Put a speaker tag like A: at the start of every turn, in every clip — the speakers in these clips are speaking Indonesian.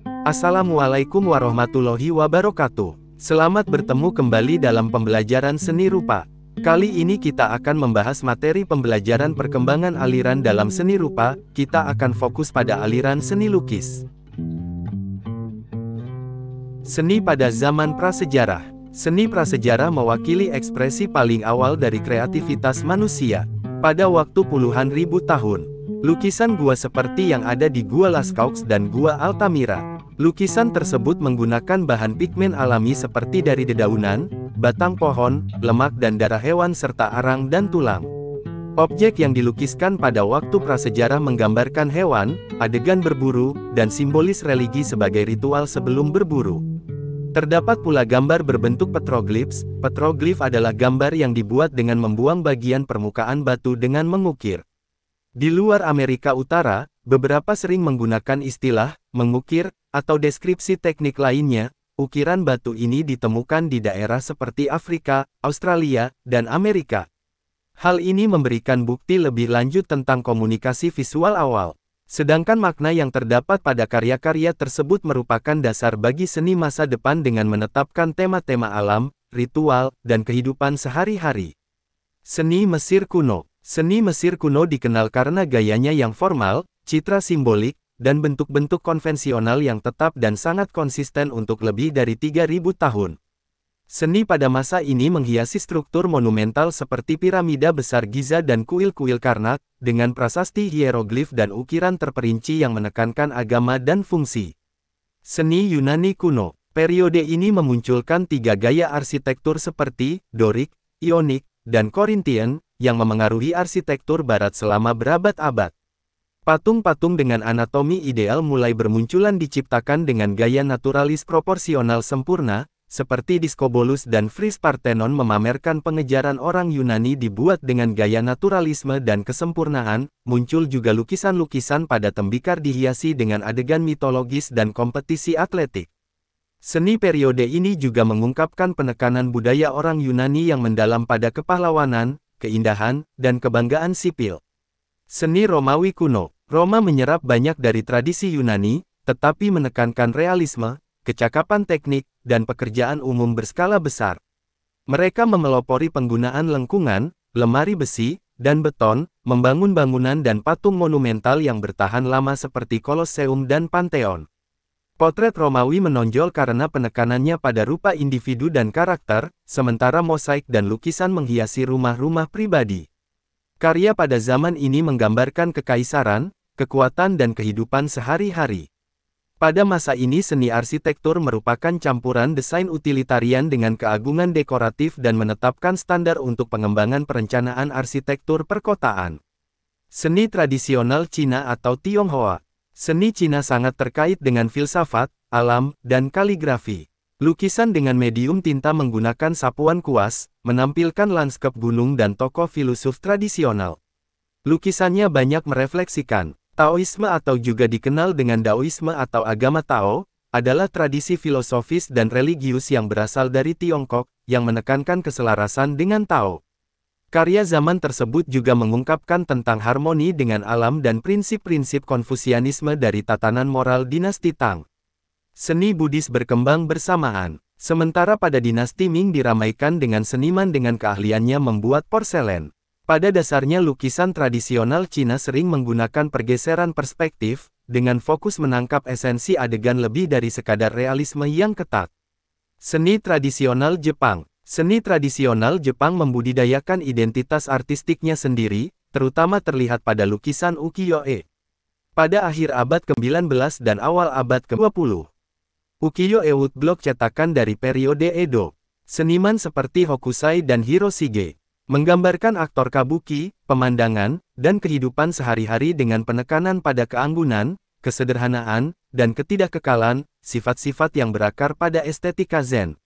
A: Assalamualaikum warahmatullahi wabarakatuh. Selamat bertemu kembali dalam pembelajaran seni rupa. Kali ini kita akan membahas materi pembelajaran perkembangan aliran dalam seni rupa. Kita akan fokus pada aliran seni lukis. Seni pada zaman prasejarah. Seni prasejarah mewakili ekspresi paling awal dari kreativitas manusia. Pada waktu puluhan ribu tahun, lukisan gua seperti yang ada di Gua Lascaux dan Gua Altamira. Lukisan tersebut menggunakan bahan pigmen alami seperti dari dedaunan, batang pohon, lemak dan darah hewan serta arang dan tulang. Objek yang dilukiskan pada waktu prasejarah menggambarkan hewan, adegan berburu, dan simbolis religi sebagai ritual sebelum berburu. Terdapat pula gambar berbentuk petroglyphs. Petroglif adalah gambar yang dibuat dengan membuang bagian permukaan batu dengan mengukir. Di luar Amerika Utara, beberapa sering menggunakan istilah mengukir atau deskripsi teknik lainnya. Ukiran batu ini ditemukan di daerah seperti Afrika, Australia, dan Amerika. Hal ini memberikan bukti lebih lanjut tentang komunikasi visual awal. Sedangkan makna yang terdapat pada karya-karya tersebut merupakan dasar bagi seni masa depan dengan menetapkan tema-tema alam, ritual, dan kehidupan sehari-hari. Seni Mesir kuno. Seni Mesir kuno dikenal karena gayanya yang formal, citra simbolik, dan bentuk-bentuk konvensional yang tetap dan sangat konsisten untuk lebih dari 3000 tahun. Seni pada masa ini menghiasi struktur monumental seperti piramida besar Giza dan kuil-kuil Karnak, dengan prasasti hieroglif dan ukiran terperinci yang menekankan agama dan fungsi. Seni Yunani kuno. Periode ini memunculkan tiga gaya arsitektur seperti Doric, Ionik, dan Corinthian, yang memengaruhi arsitektur barat selama berabad-abad. Patung-patung dengan anatomi ideal mulai bermunculan diciptakan dengan gaya naturalis proporsional sempurna, seperti Discobolus dan Fries Parthenon memamerkan pengejaran orang Yunani dibuat dengan gaya naturalisme dan kesempurnaan. Muncul juga lukisan-lukisan pada tembikar dihiasi dengan adegan mitologis dan kompetisi atletik. Seni periode ini juga mengungkapkan penekanan budaya orang Yunani yang mendalam pada kepahlawanan, keindahan, dan kebanggaan sipil. Seni Romawi kuno. Roma menyerap banyak dari tradisi Yunani, tetapi menekankan realisme, kecakapan teknik, dan pekerjaan umum berskala besar. Mereka memelopori penggunaan lengkungan, lemari besi, dan beton, membangun bangunan dan patung monumental yang bertahan lama seperti Kolosseum dan Pantheon. Potret Romawi menonjol karena penekanannya pada rupa individu dan karakter, sementara mosaik dan lukisan menghiasi rumah-rumah pribadi. Karya pada zaman ini menggambarkan kekaisaran, kekuatan dan kehidupan sehari-hari. Pada masa ini seni arsitektur merupakan campuran desain utilitarian dengan keagungan dekoratif dan menetapkan standar untuk pengembangan perencanaan arsitektur perkotaan. Seni tradisional Cina atau Tionghoa. Seni Cina sangat terkait dengan filsafat, alam, dan kaligrafi. Lukisan dengan medium tinta menggunakan sapuan kuas, menampilkan lanskap gunung dan tokoh filosof tradisional. Lukisannya banyak merefleksikan. Taoisme atau juga dikenal dengan Daoisme atau agama Tao, adalah tradisi filosofis dan religius yang berasal dari Tiongkok, yang menekankan keselarasan dengan Tao. Karya zaman tersebut juga mengungkapkan tentang harmoni dengan alam dan prinsip-prinsip Konfusianisme dari tatanan moral dinasti Tang. Seni Buddhis berkembang bersamaan. Sementara pada dinasti Ming diramaikan dengan seniman dengan keahliannya membuat porselen. Pada dasarnya lukisan tradisional Cina sering menggunakan pergeseran perspektif, dengan fokus menangkap esensi adegan lebih dari sekadar realisme yang ketat. Seni tradisional Jepang. Seni tradisional Jepang membudidayakan identitas artistiknya sendiri, terutama terlihat pada lukisan ukiyo-e. Pada akhir abad ke-19 dan awal abad ke-20. Ukiyo-e woodblock cetakan dari periode Edo. Seniman seperti Hokusai dan Hiroshige menggambarkan aktor kabuki, pemandangan, dan kehidupan sehari-hari dengan penekanan pada keanggunan, kesederhanaan, dan ketidakkekalan, sifat-sifat yang berakar pada estetika Zen.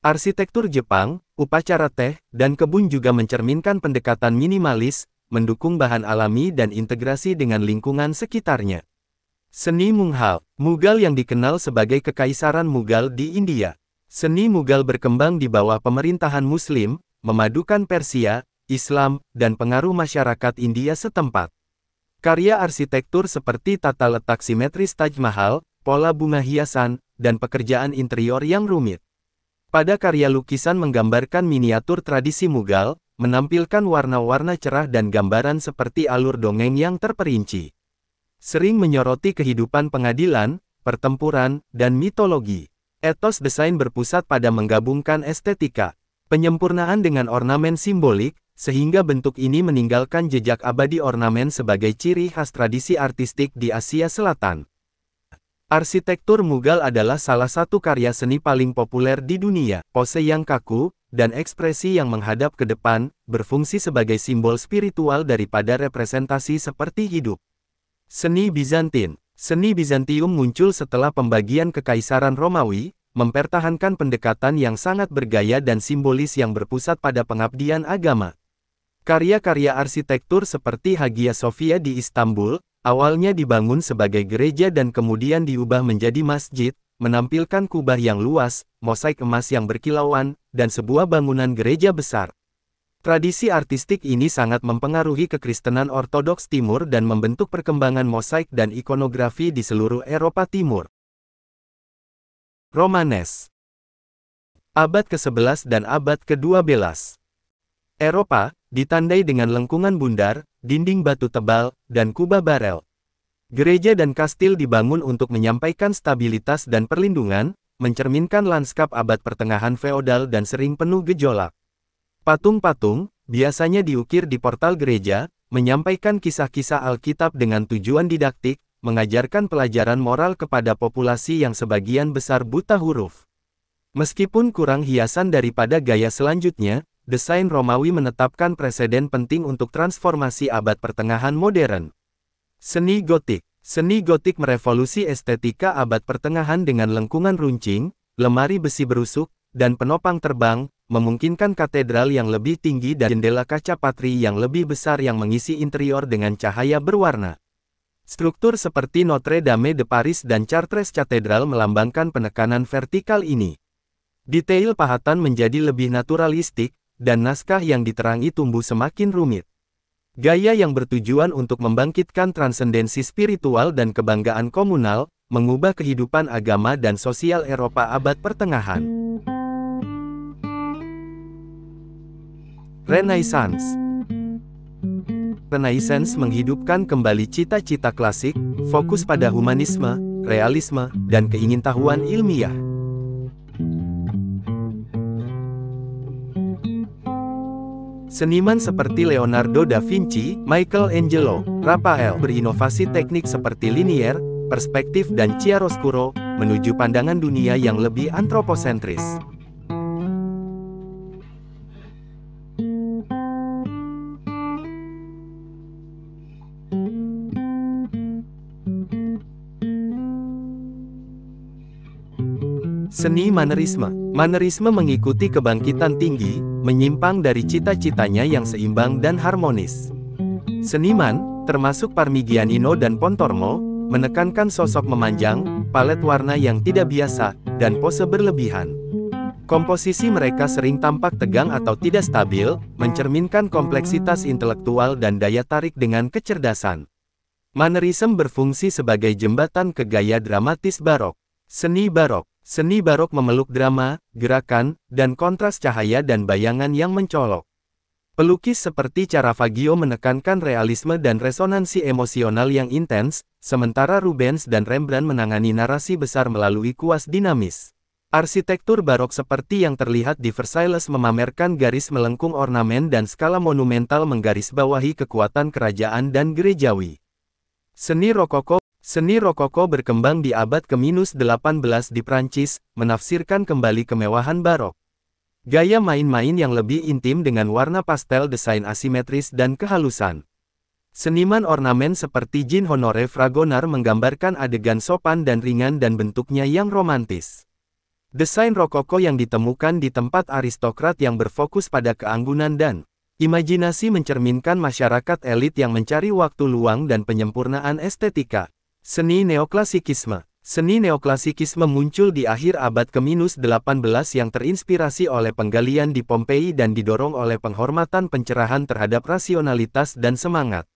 A: Arsitektur Jepang, upacara teh, dan kebun juga mencerminkan pendekatan minimalis, mendukung bahan alami dan integrasi dengan lingkungan sekitarnya. Seni Mughal. Mughal yang dikenal sebagai Kekaisaran Mughal di India. Seni Mughal berkembang di bawah pemerintahan Muslim, memadukan Persia, Islam, dan pengaruh masyarakat India setempat. Karya arsitektur seperti tata letak simetris Taj Mahal, pola bunga hiasan, dan pekerjaan interior yang rumit. Pada karya lukisan menggambarkan miniatur tradisi Mughal, menampilkan warna-warna cerah dan gambaran seperti alur dongeng yang terperinci. Sering menyoroti kehidupan pengadilan, pertempuran, dan mitologi. Etos desain berpusat pada menggabungkan estetika, penyempurnaan dengan ornamen simbolik, sehingga bentuk ini meninggalkan jejak abadi ornamen sebagai ciri khas tradisi artistik di Asia Selatan. Arsitektur Mughal adalah salah satu karya seni paling populer di dunia. Pose yang kaku, dan ekspresi yang menghadap ke depan, berfungsi sebagai simbol spiritual daripada representasi seperti hidup. Seni Bizantin. Seni Bizantium muncul setelah pembagian Kekaisaran Romawi, mempertahankan pendekatan yang sangat bergaya dan simbolis yang berpusat pada pengabdian agama. Karya-karya arsitektur seperti Hagia Sophia di Istanbul, awalnya dibangun sebagai gereja dan kemudian diubah menjadi masjid, menampilkan kubah yang luas, mosaik emas yang berkilauan, dan sebuah bangunan gereja besar. Tradisi artistik ini sangat mempengaruhi kekristenan Ortodoks Timur dan membentuk perkembangan mosaik dan ikonografi di seluruh Eropa Timur. Romanes. Abad ke-11 dan abad ke-12. Eropa, ditandai dengan lengkungan bundar, dinding batu tebal, dan kubah barel. Gereja dan kastil dibangun untuk menyampaikan stabilitas dan perlindungan, mencerminkan lanskap abad pertengahan feodal dan sering penuh gejolak. Patung-patung, biasanya diukir di portal gereja, menyampaikan kisah-kisah Alkitab dengan tujuan didaktik, mengajarkan pelajaran moral kepada populasi yang sebagian besar buta huruf. Meskipun kurang hiasan daripada gaya selanjutnya, desain Romawi menetapkan preseden penting untuk transformasi abad pertengahan modern. Seni Gotik. Seni Gotik merevolusi estetika abad pertengahan dengan lengkungan runcing, lemari besi berusuk, dan penopang terbang, memungkinkan katedral yang lebih tinggi dan jendela kaca patri yang lebih besar yang mengisi interior dengan cahaya berwarna. Struktur seperti Notre Dame de Paris dan Chartres Cathedral melambangkan penekanan vertikal ini. Detail pahatan menjadi lebih naturalistik, dan naskah yang diterangi tumbuh semakin rumit. Gaya yang bertujuan untuk membangkitkan transendensi spiritual dan kebanggaan komunal, mengubah kehidupan agama dan sosial Eropa abad pertengahan. Renaissance. Renaissance menghidupkan kembali cita-cita klasik, fokus pada humanisme, realisme, dan keingintahuan ilmiah. Seniman seperti Leonardo da Vinci, Michelangelo, Raphael berinovasi teknik seperti linier, perspektif dan chiaroscuro, menuju pandangan dunia yang lebih antroposentris. Seni Manerisme. Manerisme mengikuti kebangkitan tinggi, menyimpang dari cita-citanya yang seimbang dan harmonis. Seniman, termasuk Parmigianino dan Pontormo, menekankan sosok memanjang, palet warna yang tidak biasa, dan pose berlebihan. Komposisi mereka sering tampak tegang atau tidak stabil, mencerminkan kompleksitas intelektual dan daya tarik dengan kecerdasan. Manerisme berfungsi sebagai jembatan ke gaya dramatis barok. Seni barok. Seni barok memeluk drama, gerakan, dan kontras cahaya dan bayangan yang mencolok. Pelukis seperti Caravaggio menekankan realisme dan resonansi emosional yang intens, sementara Rubens dan Rembrandt menangani narasi besar melalui kuas dinamis. Arsitektur barok seperti yang terlihat di Versailles memamerkan garis melengkung ornamen dan skala monumental menggarisbawahi kekuatan kerajaan dan gerejawi. Seni Rokoko. Seni Rokoko berkembang di abad ke-18 di Prancis, menafsirkan kembali kemewahan barok. Gaya main-main yang lebih intim dengan warna pastel, desain asimetris dan kehalusan. Seniman ornamen seperti Jean-Honoré Fragonard menggambarkan adegan sopan dan ringan dan bentuknya yang romantis. Desain Rokoko yang ditemukan di tempat aristokrat yang berfokus pada keanggunan dan imajinasi mencerminkan masyarakat elit yang mencari waktu luang dan penyempurnaan estetika. Seni Neoklasikisme. Seni Neoklasikisme muncul di akhir abad ke-18 yang terinspirasi oleh penggalian di Pompei dan didorong oleh penghormatan pencerahan terhadap rasionalitas dan semangat.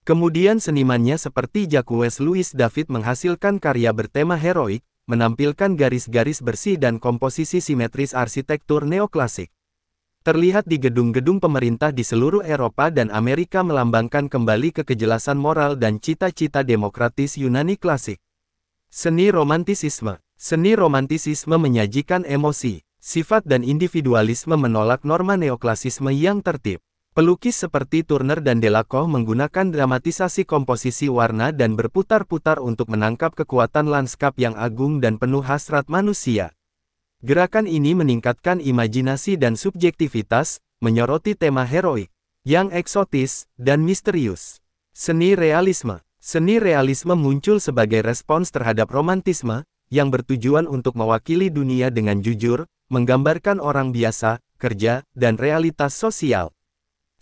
A: Kemudian senimannya seperti Jacques Louis David menghasilkan karya bertema heroik, menampilkan garis-garis bersih dan komposisi simetris arsitektur neoklasik. Terlihat di gedung-gedung pemerintah di seluruh Eropa dan Amerika melambangkan kembali ke kejelasan moral dan cita-cita demokratis Yunani klasik. Seni romantisisme. Seni romantisisme menyajikan emosi, sifat dan individualisme menolak norma neoklasisme yang tertib. Pelukis seperti Turner dan Delacour menggunakan dramatisasi komposisi warna dan berputar-putar untuk menangkap kekuatan lanskap yang agung dan penuh hasrat manusia. Gerakan ini meningkatkan imajinasi dan subjektivitas, menyoroti tema heroik, yang eksotis, dan misterius. Seni realisme. Seni realisme muncul sebagai respons terhadap romantisme, yang bertujuan untuk mewakili dunia dengan jujur, menggambarkan orang biasa, kerja, dan realitas sosial.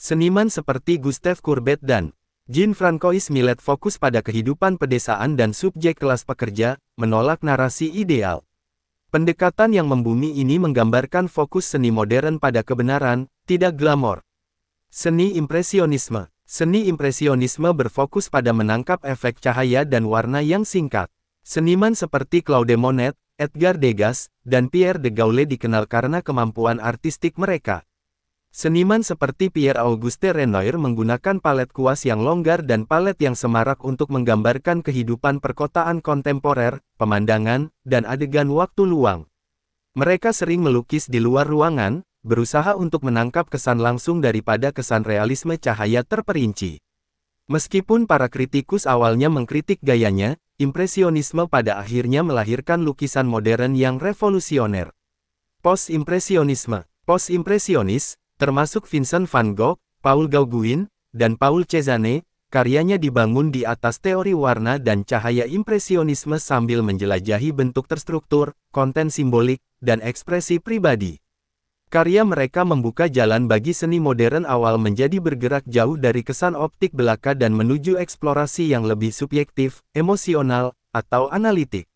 A: Seniman seperti Gustave Courbet dan Jean-Francois Millet fokus pada kehidupan pedesaan dan subjek kelas pekerja, menolak narasi ideal. Pendekatan yang membumi ini menggambarkan fokus seni modern pada kebenaran, tidak glamor. Seni impresionisme. Seni impresionisme berfokus pada menangkap efek cahaya dan warna yang singkat. Seniman seperti Claude Monet, Edgar Degas, dan Pierre de Gaulle dikenal karena kemampuan artistik mereka. Seniman seperti Pierre-Auguste Renoir menggunakan palet kuas yang longgar dan palet yang semarak untuk menggambarkan kehidupan perkotaan kontemporer, pemandangan, dan adegan waktu luang. Mereka sering melukis di luar ruangan, berusaha untuk menangkap kesan langsung daripada kesan realisme cahaya terperinci. Meskipun para kritikus awalnya mengkritik gayanya, impresionisme pada akhirnya melahirkan lukisan modern yang revolusioner. Post-impresionisme. Post-impresionis, termasuk Vincent van Gogh, Paul Gauguin, dan Paul Cézanne, karyanya dibangun di atas teori warna dan cahaya impresionisme sambil menjelajahi bentuk terstruktur, konten simbolik, dan ekspresi pribadi. Karya mereka membuka jalan bagi seni modern awal menjadi bergerak jauh dari kesan optik belaka dan menuju eksplorasi yang lebih subjektif, emosional, atau analitik.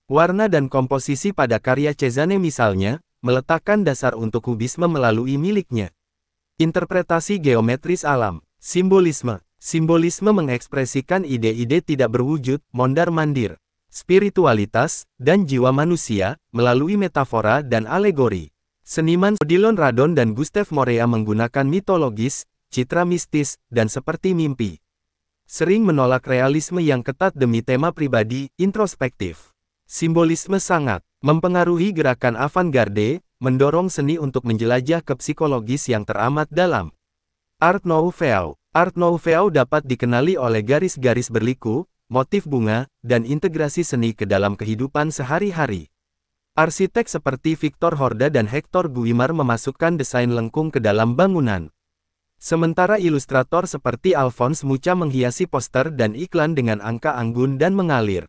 A: Warna dan komposisi pada karya Cézanne misalnya, meletakkan dasar untuk kubisme melalui miliknya. Interpretasi geometris alam. Simbolisme. Simbolisme mengekspresikan ide-ide tidak berwujud, mondar-mandir, spiritualitas, dan jiwa manusia, melalui metafora dan alegori. Seniman Odilon Radon dan Gustave Morea menggunakan mitologis, citra mistis, dan seperti mimpi. Sering menolak realisme yang ketat demi tema pribadi, introspektif. Simbolisme sangat mempengaruhi gerakan avant-garde, mendorong seni untuk menjelajah ke psikologis yang teramat dalam. Art Nouveau. Art Nouveau dapat dikenali oleh garis-garis berliku, motif bunga, dan integrasi seni ke dalam kehidupan sehari-hari. Arsitek seperti Victor Horda dan Hector Guimard memasukkan desain lengkung ke dalam bangunan. Sementara ilustrator seperti Alphonse Mucha menghiasi poster dan iklan dengan angka anggun dan mengalir.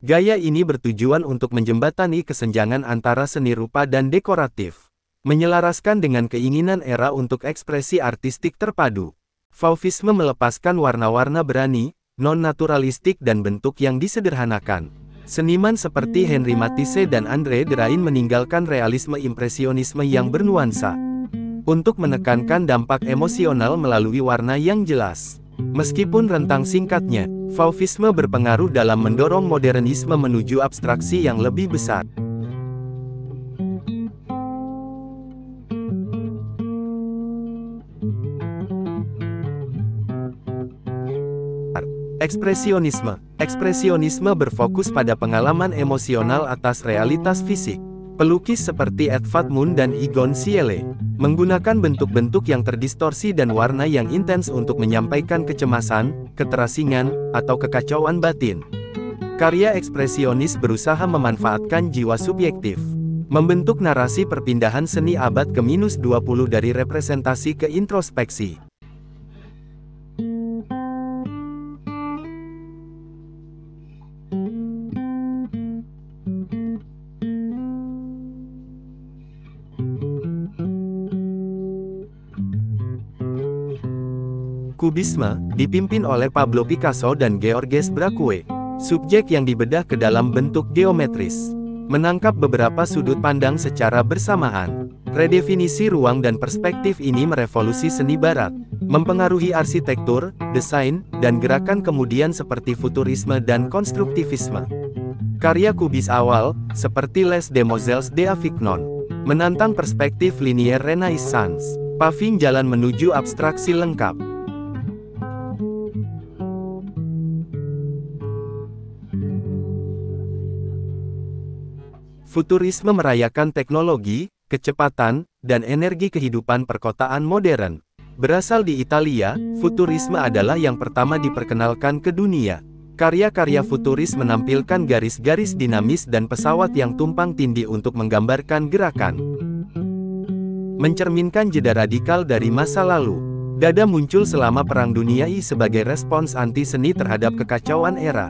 A: Gaya ini bertujuan untuk menjembatani kesenjangan antara seni rupa dan dekoratif, menyelaraskan dengan keinginan era untuk ekspresi artistik terpadu. Fauvisme melepaskan warna-warna berani, non-naturalistik dan bentuk yang disederhanakan. Seniman seperti Henri Matisse dan André Derain meninggalkan realisme impresionisme yang bernuansa, untuk menekankan dampak emosional melalui warna yang jelas. Meskipun rentang singkatnya, Fauvisme berpengaruh dalam mendorong modernisme menuju abstraksi yang lebih besar. Ekspresionisme. Ekspresionisme berfokus pada pengalaman emosional atas realitas fisik. Pelukis seperti Edvard Munch dan Egon Schiele menggunakan bentuk-bentuk yang terdistorsi dan warna yang intens untuk menyampaikan kecemasan, keterasingan, atau kekacauan batin. Karya ekspresionis berusaha memanfaatkan jiwa subjektif, membentuk narasi perpindahan seni abad ke-20 dari representasi ke introspeksi. Kubisme, dipimpin oleh Pablo Picasso dan Georges Braque, subjek yang dibedah ke dalam bentuk geometris. menangkap beberapa sudut pandang secara bersamaan. Redefinisi ruang dan perspektif ini merevolusi seni barat, mempengaruhi arsitektur, desain, dan gerakan kemudian seperti futurisme dan konstruktivisme. Karya kubis awal, seperti Les Demoiselles d'Avignon, menantang perspektif linier Renaissance, paving jalan menuju abstraksi lengkap. Futurisme merayakan teknologi, kecepatan, dan energi kehidupan perkotaan modern. Berasal di Italia, futurisme adalah yang pertama diperkenalkan ke dunia. Karya-karya futuris menampilkan garis-garis dinamis dan pesawat yang tumpang tindih untuk menggambarkan gerakan. Mencerminkan jeda radikal dari masa lalu. Dada muncul selama Perang Dunia I sebagai respons anti-seni terhadap kekacauan era.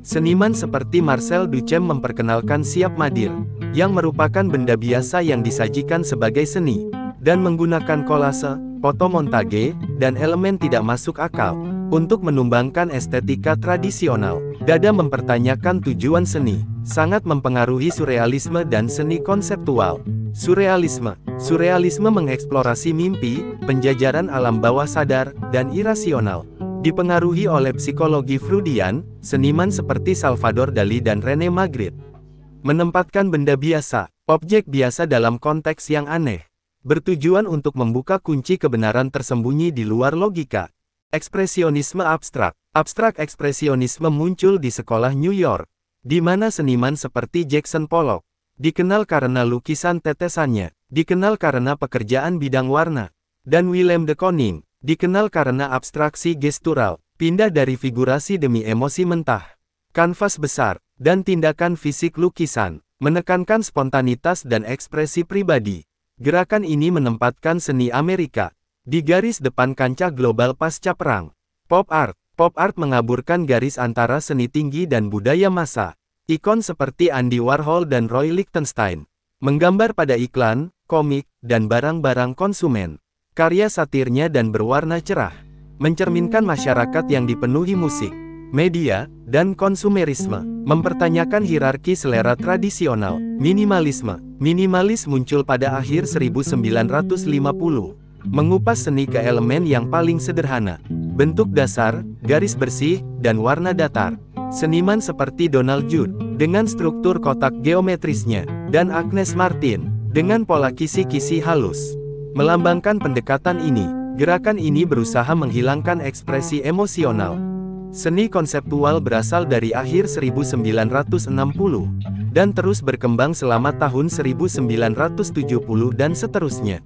A: Seniman seperti Marcel Duchamp memperkenalkan siap madir, yang merupakan benda biasa yang disajikan sebagai seni, dan menggunakan kolase, fotomontage, dan elemen tidak masuk akal, untuk menumbangkan estetika tradisional. Dada mempertanyakan tujuan seni, sangat mempengaruhi surrealisme dan seni konseptual. Surrealisme mengeksplorasi mimpi, penjajaran alam bawah sadar, dan irasional. Dipengaruhi oleh psikologi Freudian, seniman seperti Salvador Dali dan René Magritte menempatkan benda biasa, objek biasa dalam konteks yang aneh, bertujuan untuk membuka kunci kebenaran tersembunyi di luar logika. Ekspresionisme abstrak. Abstrak ekspresionisme muncul di sekolah New York, di mana seniman seperti Jackson Pollock dikenal karena lukisan tetesannya, dikenal karena pekerjaan bidang warna, dan Willem de Kooning dikenal karena abstraksi gestural, pindah dari figurasi demi emosi mentah, kanvas besar, dan tindakan fisik lukisan, menekankan spontanitas dan ekspresi pribadi. Gerakan ini menempatkan seni Amerika di garis depan kancah global pasca perang. Pop art mengaburkan garis antara seni tinggi dan budaya massa. Ikon seperti Andy Warhol dan Roy Lichtenstein menggambar pada iklan, komik, dan barang-barang konsumen. Karya satirnya dan berwarna cerah, mencerminkan masyarakat yang dipenuhi musik, media, dan konsumerisme, mempertanyakan hierarki selera tradisional. Minimalis muncul pada akhir 1950, mengupas seni ke elemen yang paling sederhana, bentuk dasar, garis bersih, dan warna datar. Seniman seperti Donald Judd, dengan struktur kotak geometrisnya, dan Agnes Martin, dengan pola kisi-kisi halus, melambangkan pendekatan ini. Gerakan ini berusaha menghilangkan ekspresi emosional. Seni konseptual berasal dari akhir 1960, dan terus berkembang selama tahun 1970 dan seterusnya.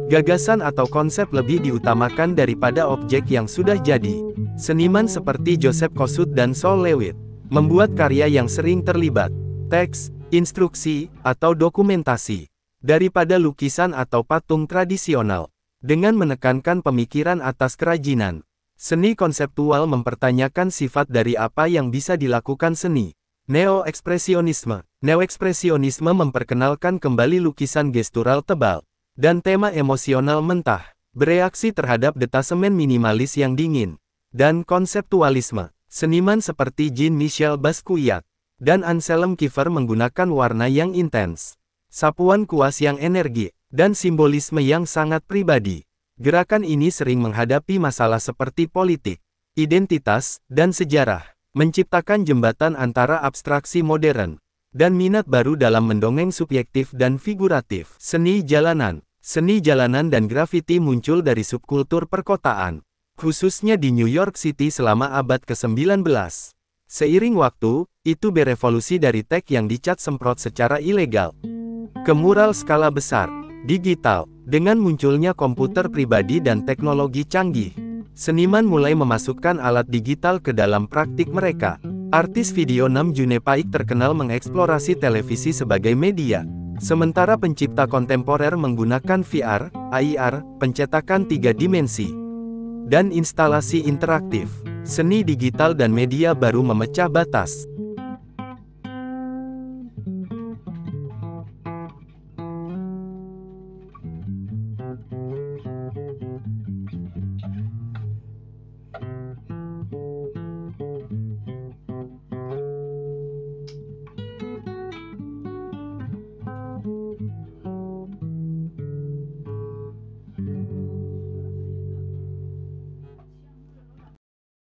A: Gagasan atau konsep lebih diutamakan daripada objek yang sudah jadi. Seniman seperti Joseph Kosuth dan Sol Lewitt membuat karya yang sering terlibat teks, instruksi, atau dokumentasi, daripada lukisan atau patung tradisional. Dengan menekankan pemikiran atas kerajinan, seni konseptual mempertanyakan sifat dari apa yang bisa dilakukan seni. Neo-ekspresionisme memperkenalkan kembali lukisan gestural tebal, dan tema emosional mentah, bereaksi terhadap detasemen minimalis yang dingin. Dan konseptualisme, seniman seperti Jean-Michel Basquiat dan Anselm Kiefer menggunakan warna yang intens, sapuan kuas yang energik, dan simbolisme yang sangat pribadi. Gerakan ini sering menghadapi masalah seperti politik, identitas, dan sejarah, menciptakan jembatan antara abstraksi modern dan minat baru dalam mendongeng subjektif dan figuratif. Seni jalanan dan grafiti muncul dari subkultur perkotaan, khususnya di New York City selama abad ke-19. Seiring waktu, itu berevolusi dari teks yang dicat semprot secara ilegal ke mural skala besar, digital. Dengan munculnya komputer pribadi dan teknologi canggih, seniman mulai memasukkan alat digital ke dalam praktik mereka. Artis video Nam June Paik terkenal mengeksplorasi televisi sebagai media, sementara pencipta kontemporer menggunakan VR, AR, pencetakan 3 dimensi, dan instalasi interaktif. Seni digital dan media baru memecah batas